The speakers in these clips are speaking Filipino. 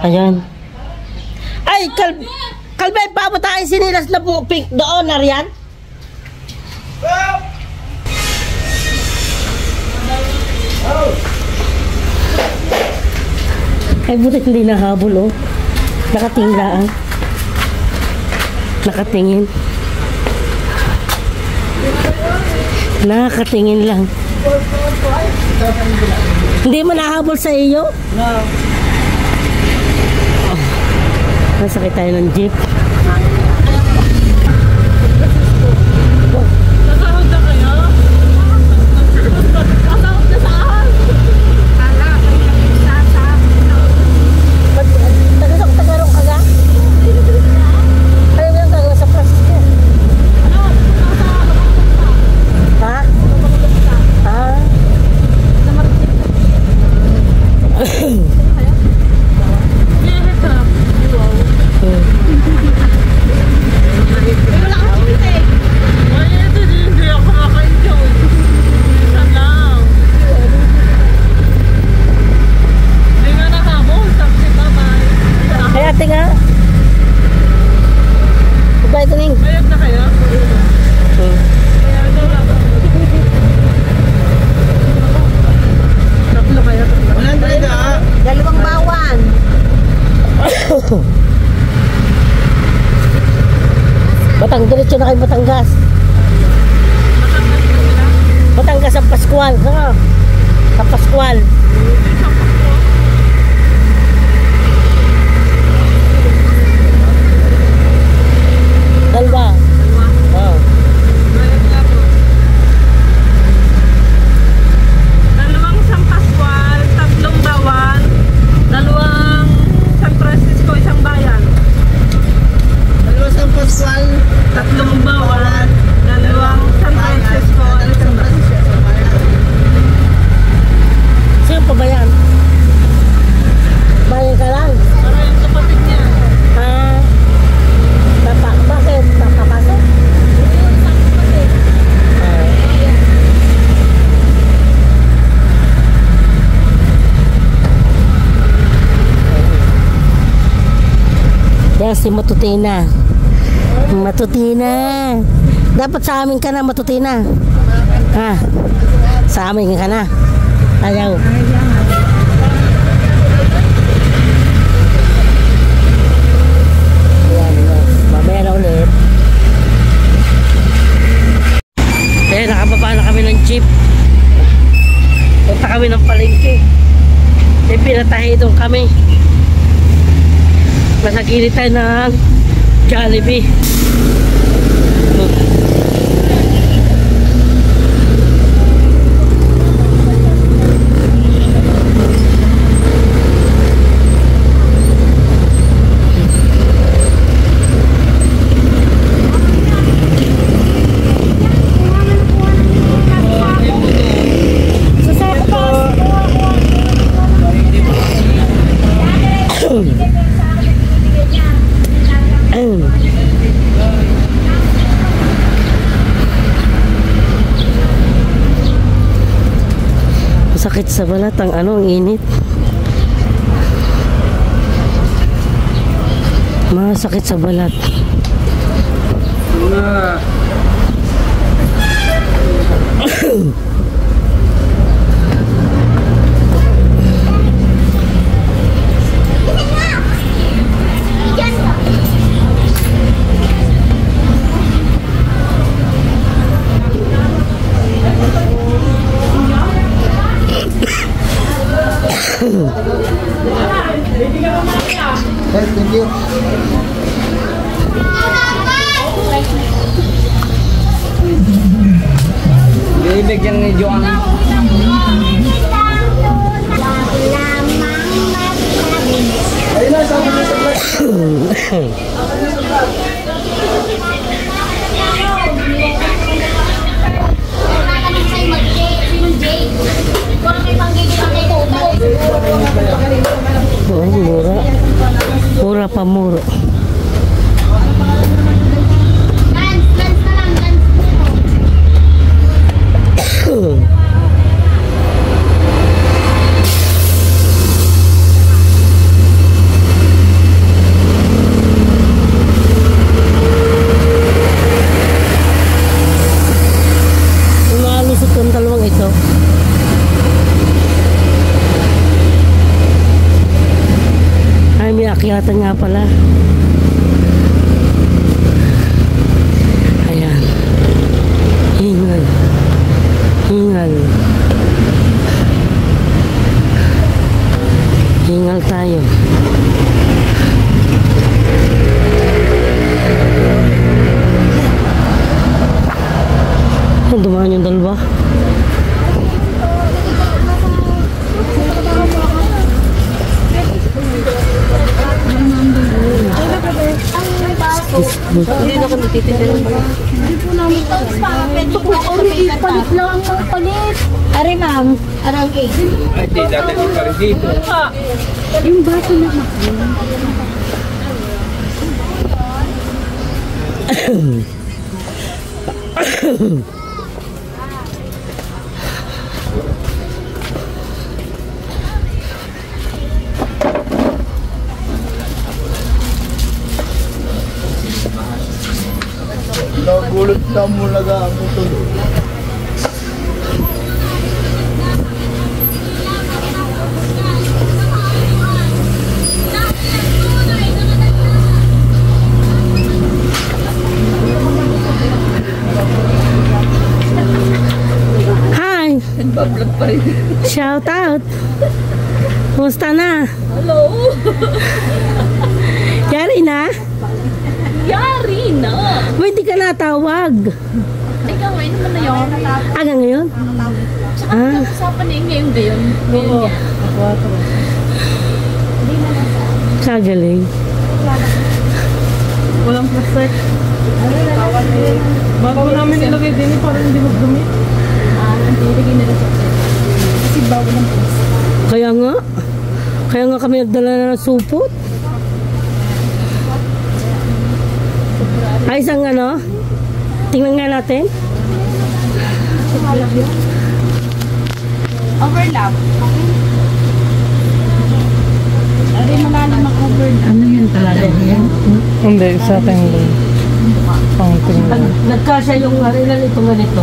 Ayan. Ay, Kalbay, paabot tayo sinilas na pink doon, Arian. Ay, buti hindi nahabol, oh. Nakatinglaan. Nakatingin. Nakatingin lang. Hindi mo nahabol sa iyo? No. Oh. Nasakit tayo ng jeep. Nasahod na kayo? Nasahod na saan? Tagarong ka ga? Ayaw mo yung gagawa sa Francisco. Ha? Ha? Kaya ate nga. Goodbye, Tuning. Bayad na kayo? Tatlo kayo? 100 na. Dalawang bawan. Diretso na kayo Batangas. Batangas ang Pascual. Ha? Sa Pascual. Dalawa. Oh. Dalawang San Pascual, tatlong Bawan, dalawang San Francisco, isang bayan. Dalawang San Pascual, Tatlong Bawan, dalawang San Francisco, isang bayan. Sino pa ba yan? Bayan ka lang? Para yung kapatid niya. Ah. Bakit? Papasok? Yan si Matutina. Matutina. Dapat sa amin ka na, Matutina. Ha? Sa amin ka na. Ayaw. Mamaya na ulit. Eh, nakababa na kami ng jeep. Punta kami ng palengke. Eh, pinatahi doon kami. Masagili tayo ng Jollibee. Sakit sa balat ang ang init. Masakit sa balat. Thank you. Bibigyan ni Joanna. Ayun na, sabi niya sa mura. Mura pa mura. Akyatan nga pala. Ayan. Hingal. Hingal. Hingal tayo. Dumaan yung dalawa. Hindi na kami titinda ng mga. Palit lang ang palit. Ari ma'am, arang cake. Ay, di dati ko pa rin dito. Yung baso na Nagulot na mo laga ang tuloy. Hi! Nagbablog pa rin. Shout out! Kumusta na? Hello! Yari na? Yari na! Ba't di ka natawag? Ikaw ngayon naman na yun. Hanggang ngayon? Tsaka Ah. usapan na yung ngayon gayon. Ngayon yan. Kagaling. Walang plastic. Bago namin nilagay din parang hindi magdumi. Hindi nilagay nila sa kasi bago ng plastic. Kaya nga kami nagdala na ng supot. Ay, isang ano? Tingnan nga natin. Overlap. Ari malalim mag-overlap. Ano yun talaga? Hindi, sa akin lang. Pang-tingnan. Nagkasya yung harilan ito ganito.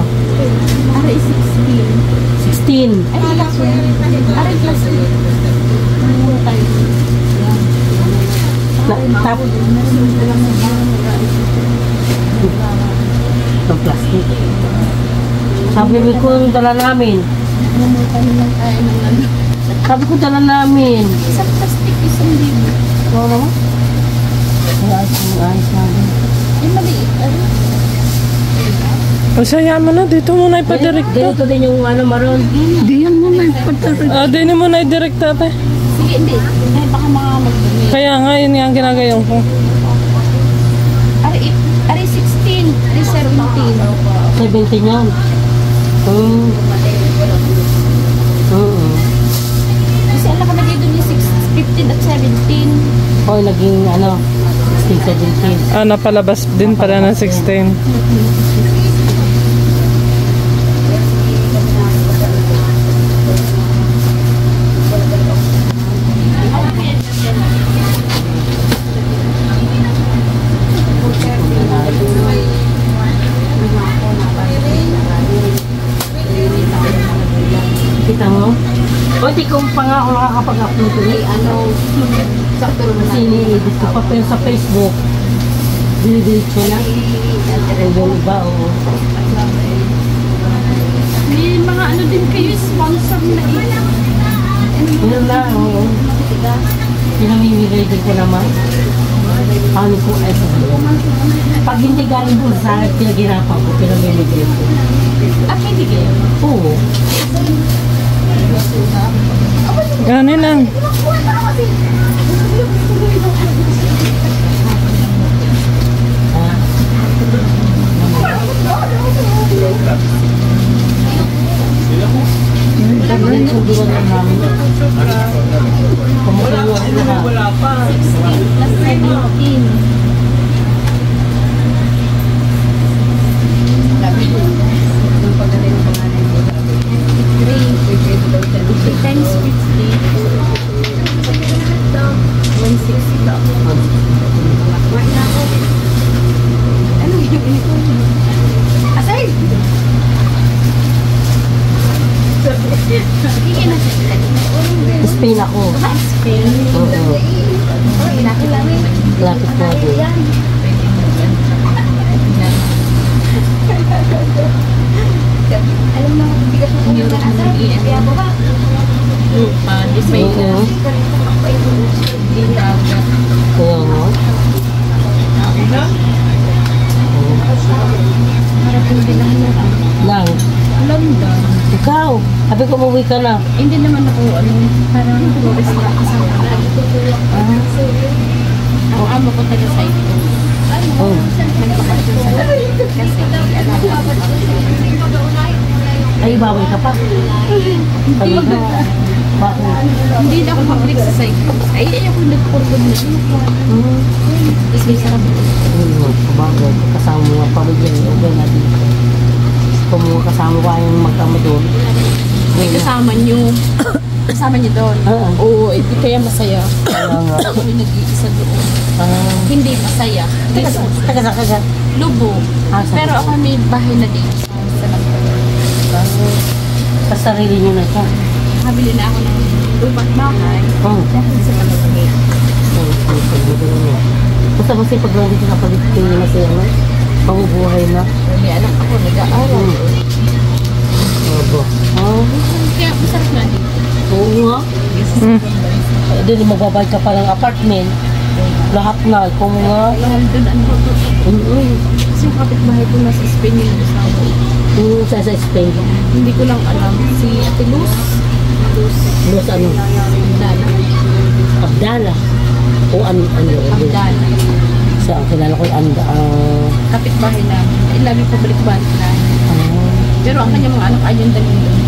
Ari 16. 16. Ay, wala po. Ari plastic. Tapos ng plastic. Sabi ko dala namin. Sabi ko dala namin. Isang plastic, isang libo. Oo naman. Ayos namin. Ay, maliit. Ari. Pasaya mo na, dito muna ipadirect. Dito din yung ano maroon. Diyan mo na ipatarot. Dito muna i-direct ate. Sige, hindi. Ay, baka mga magdumi. Kaya nga, yun nga ang ginagayon ko. Ari 16. Ari 17. 17 yan. Kasi ang nakalagay doon yung 15 at 17. Hoy, naging ano, 16, 17. Napalabas din pala ng 16. Kita mo? O, di ko pa nga ako nakakapag-upload ulit. Sakto rin Kasi ini-edit ko pa pero sa Facebook. Dinidelete ko na. O yung iba, o. May mga ano din kayo, sponsor na Yun na, o. Pinamimigay din ko naman. Ano ko, pag hindi galing ko sa akin, pinagirapan ko, pinamimigay ko. At hindi kayo. Oo. Ganun lang. Subukan na namin. Kumukuha ko na. Wala pa. Plus 17. Times 50. 160 daw. Ano yung ito? Asay! Sige na siya. Spain ako. Oo. Lapit na din. Oo. Kaya nga. Lang. London. Ikaw, sabi ko umuwi ka na. Hindi naman ako, parang tourist na kasama na. Ang amo ko taga sa ito. Oh. Nagpapasyon sa kasi alam ko. Ay, bawal ka pa. Sabi ka, bakit? Hindi na ako public sa Cyprus. Ay, ayoko nagpurgod na. Tapos may sarap. Bagay, kasama mo nga pamilya niyo, okay na dito. Kung mo kasama ko yung magkama doon. May kasama niyo. Kasama niyo doon. Oo, hindi kaya masaya. Kaya nga. Ako yung nag-iisa doon. Hindi masaya. Taga. Lubo. Sa Pero ako may bahay na dito. Sa London. Sa sarili niyo na siya. Habili na ako ng lupa't bahay. Dahil sa London. Basta kasi pag nandito sa Pilipinas na siya, no? Mabubuhay na. May anak ako, nag-aaral. Opo. Kaya masarap na dito. Oo nga. Doon magbabayad ka pa ng apartment. Lahat na. Kung nga. Mahal doon, ano ba ito? Kasi yung kapitbahay ko nasa Spain yung asawa. Sa Spain. Hindi ko lang alam. Si Ate Luz. Luz ano? Abdala. Abdala. O ano? Abdala. Sa kilala ko yung Kapitbahay namin. Lagi public bank na. Pero ang kanyang mga anak ayun dalhin doon.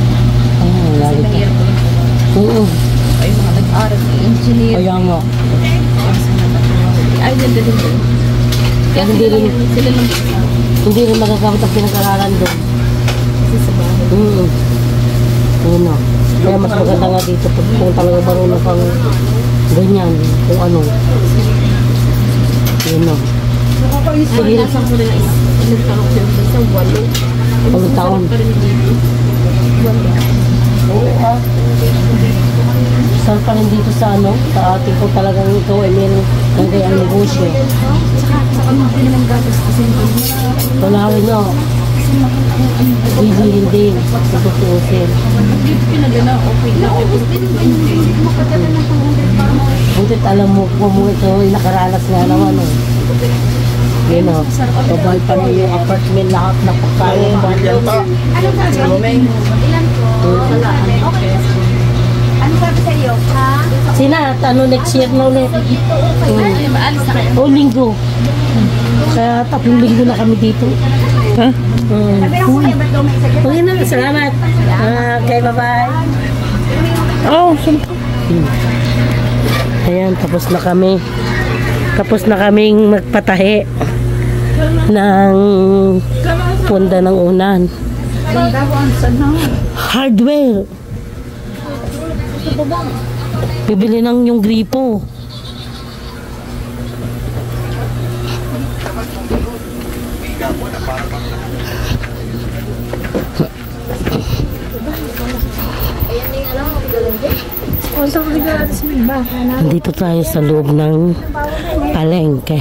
Kasi lagi ka. nahirap ko lang. Oo. Ay mga nag-aaral ng engineer. Kaya nga. Ayun dalhin doon. Kaya Hindi rin. sila lang Hindi rin magagamit ang pinag-aralan doon. kasi sa bahay. Yun na. Kaya mas maganda nga dito kung talaga marunong kang ganyan. Kung ano. Yun na. Sige. Nasaan ko rin nagtanong ko doon sa 8. 8 taon. Pa rin dito. 8. Oo Saan pa rin dito sa ano? Sa ating kung talagang ikaw ay meron ng kayang negosyo. Saka hindi naman gatas kasi Wala rin no. Hindi din. Tutuusin. dito pinadala, okay na. Butit alam mo kung mo ito ay nakaranas nga naman eh. Yun o. Babay pa niyo yung apartment lahat na pagkain. Ano sabi sa iyo? Ha? Sina, ano next year na ulit? Maalis na kayo. O linggo. Kaya 3 linggo na kami dito. Ha? Okay na, salamat. Okay, bye-bye. Oh, Ayan, tapos na kami. Tapos na kaming magpatahi ng punda ng unan. Hardware. Bibili ng yung gripo. Dito tayo sa loob ng palengke.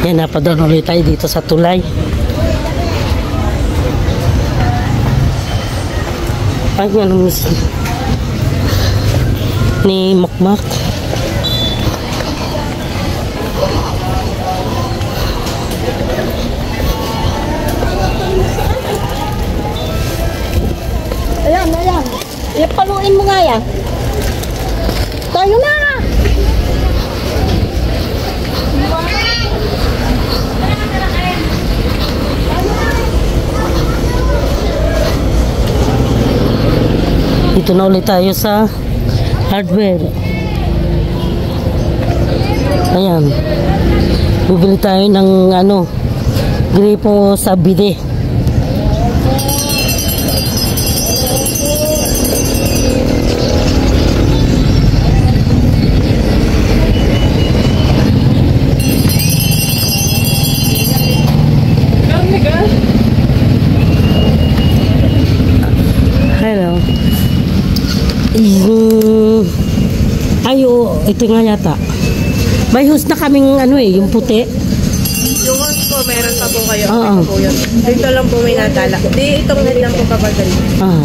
Yan, napadaan ulit tayo dito sa tulay. Ay, ano ni Makmak. Ayan. Ipaluin mo nga yan. Tayo na! Dito na ulit tayo sa hardware. Ayan. Bibili tayo ng ano, Gripo sa bide. Hello. Ayo, ito nga yata. May hose na kaming ano eh, yung puti. Yung hose po, meron pa po kayo. Oo. Po yun. Dito lang po may natala. Di, itong head lang po kapag ganito. Ah.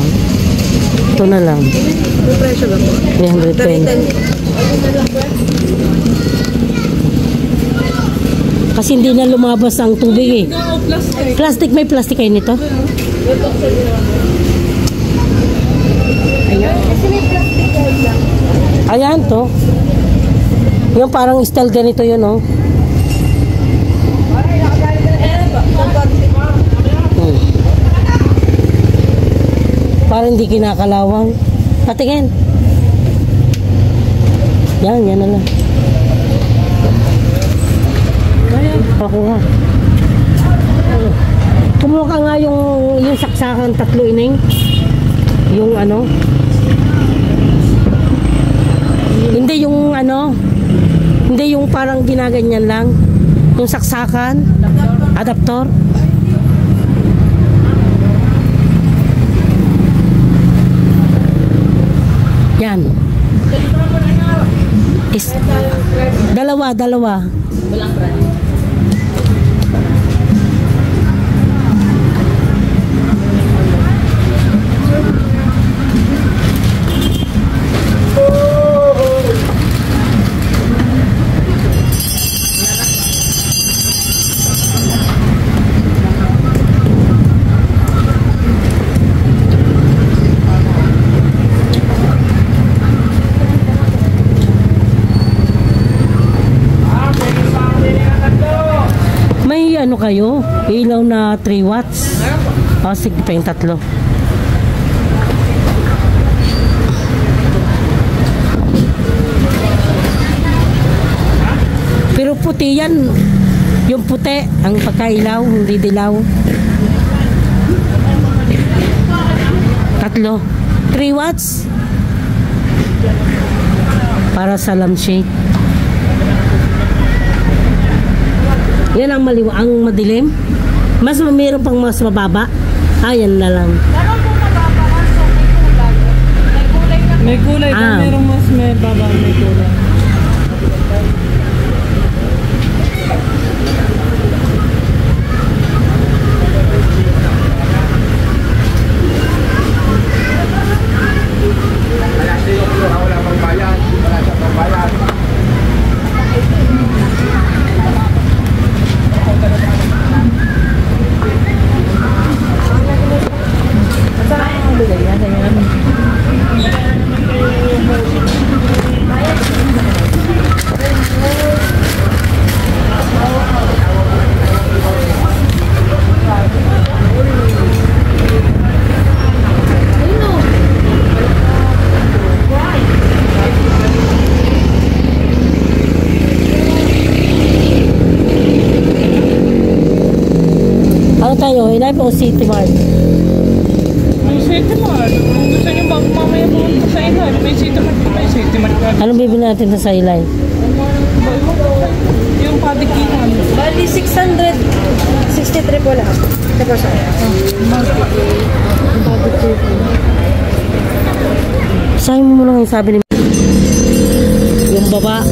Ito na lang. Yung presyo ba po? 310. Kasi hindi na lumabas ang tubig eh. Plastic, may plastic kayo nito? Ayan to. Yung parang style ganito yun, oh. Parang hindi kinakalawang. Patingin. Yan na lang. Ako nga. Kumuha ka nga yung saksakan 3 ining. Yung ano. Hindi yung ano. Hindi yung parang ginaganyan lang. Yung saksakan. Adaptor. Yan. Dalawa. Ano kayo? Ilaw na 3 watts. O, sige pa yung 3. Pero puti yan. Yung puti, ang pagkailaw, hindi dilaw. 3. 3 watts. Para sa lampshade. Yan ang ang madilim. Mas mayroon pang mas mababa. Ayan na lang. Meron po mababa kaso may kulay na. May kulay na, merong mas may baba, may kulay. Tayo, Inay po City Mart. City Mart. Kung gusto nyo mamaya pumunta sa Inay, may City Mart po, may City Mart. Anong bibili natin sa Ilay? Yung padikihan. Bali 663 po lang. Diba siya? Sabi mo lang yung sabi ni yung baba.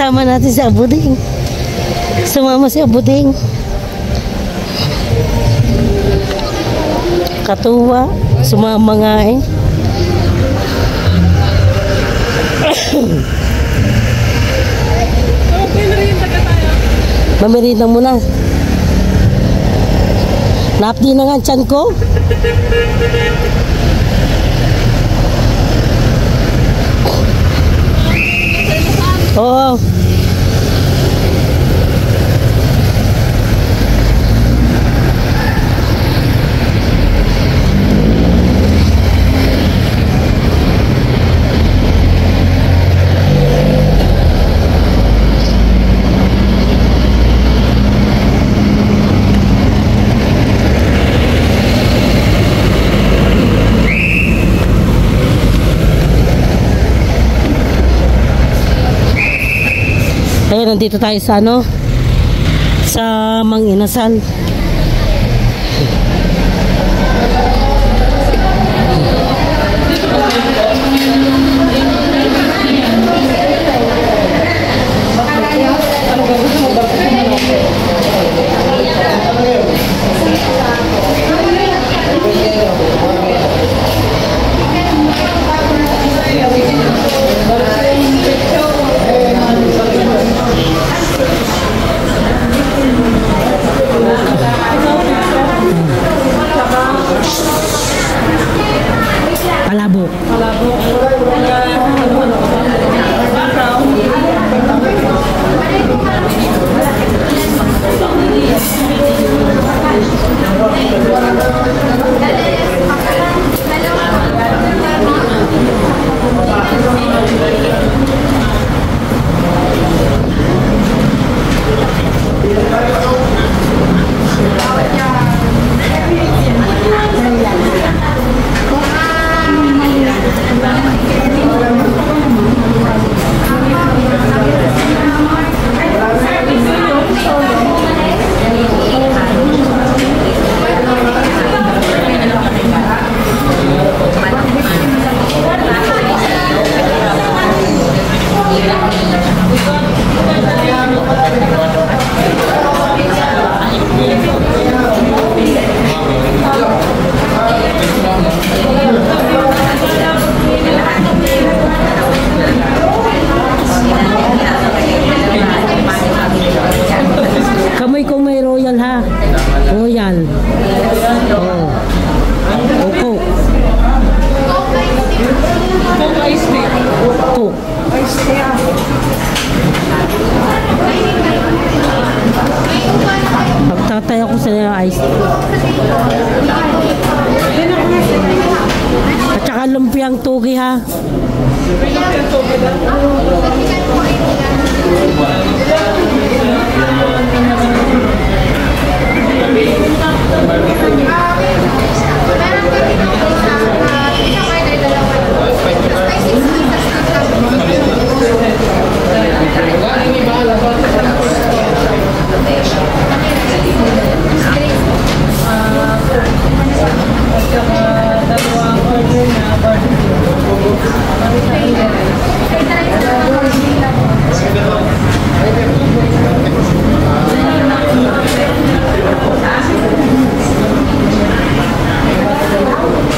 Kasama natin si Abuding. Sumama si Abuding. Katuwa. Sumama nga eh. Mamerenda muna. Napdi na nga ang tiyan ko. Oo. Ayun, nandito tayo sa ano? Sa Mang Inasal. Palabok. Kamoy kung may royal ha. Royal. Oo. Opo. Opo. Pagtatay ako sa ice. At saka lumpiang tugi ha.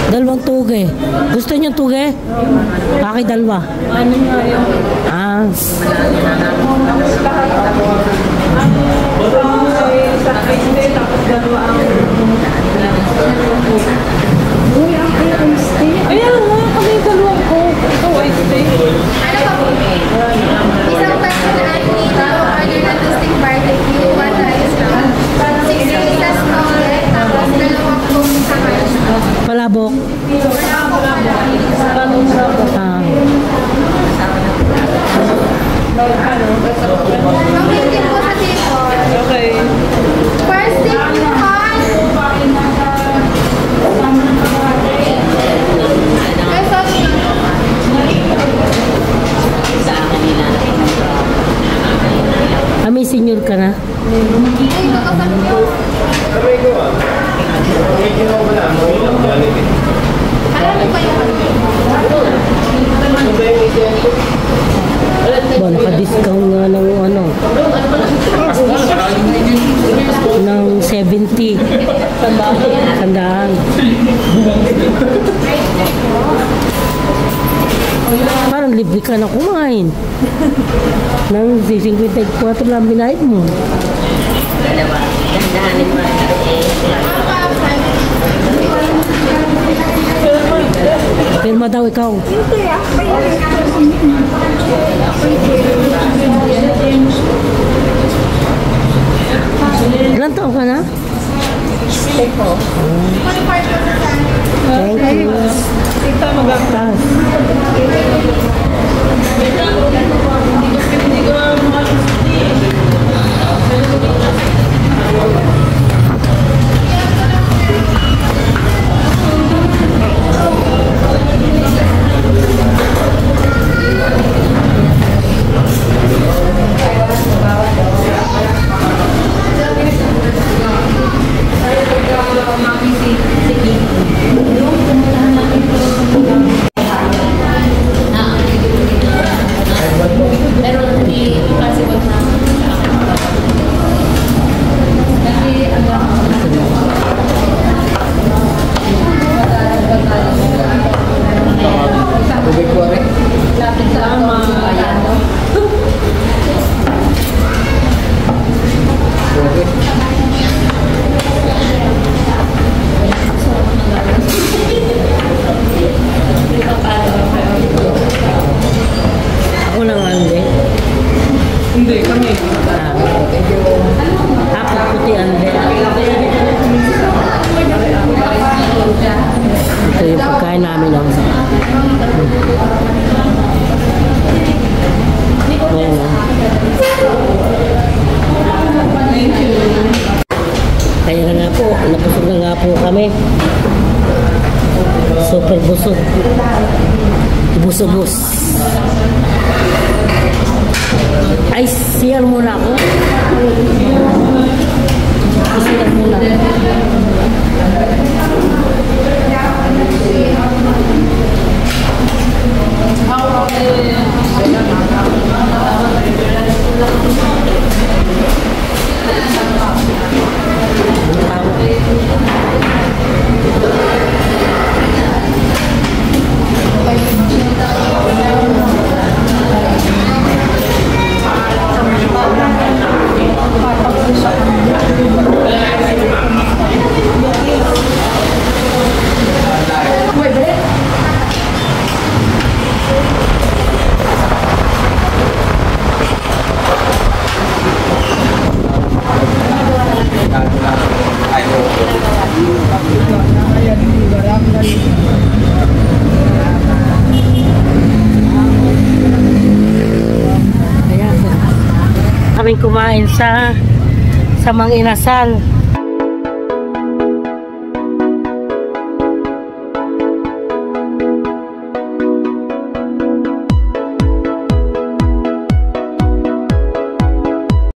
Dalawang tuge. Gusto niyo tuge? Bakit dalawa? Ano nga yun? Ah. Ayan nga, kami yung dalawang ko. Ito, ice tea. Isang person na order na to stick barbecue, one rice lang. 6 pieces omelet, tapos dalawang coke sa rice. Palabok. Ah. Pag-hindi po sa table. Okay. First stick on. May sauce na. Ah, may senior ka na? Ay, nakasal ko. Alam mo ba yun? Ba, naka-discount nga ng ano, ng 70. Tandaan. Parang libre ka na kumain. Nang 54 lang binayad mo. Pirma daw ikaw. Ilan taon ka na? Thank you. Ito maganda. Ako na nga hindi. Hindi, kami. Ako puti hindi. Ito yung pagkain namin ako. Ayan na. Kaya na nga po, napusog na nga po kami. Super busog. Bus-bus. Ay, siyar muna ako. Siyar muna. Kaming kumain sa Mang Inasal.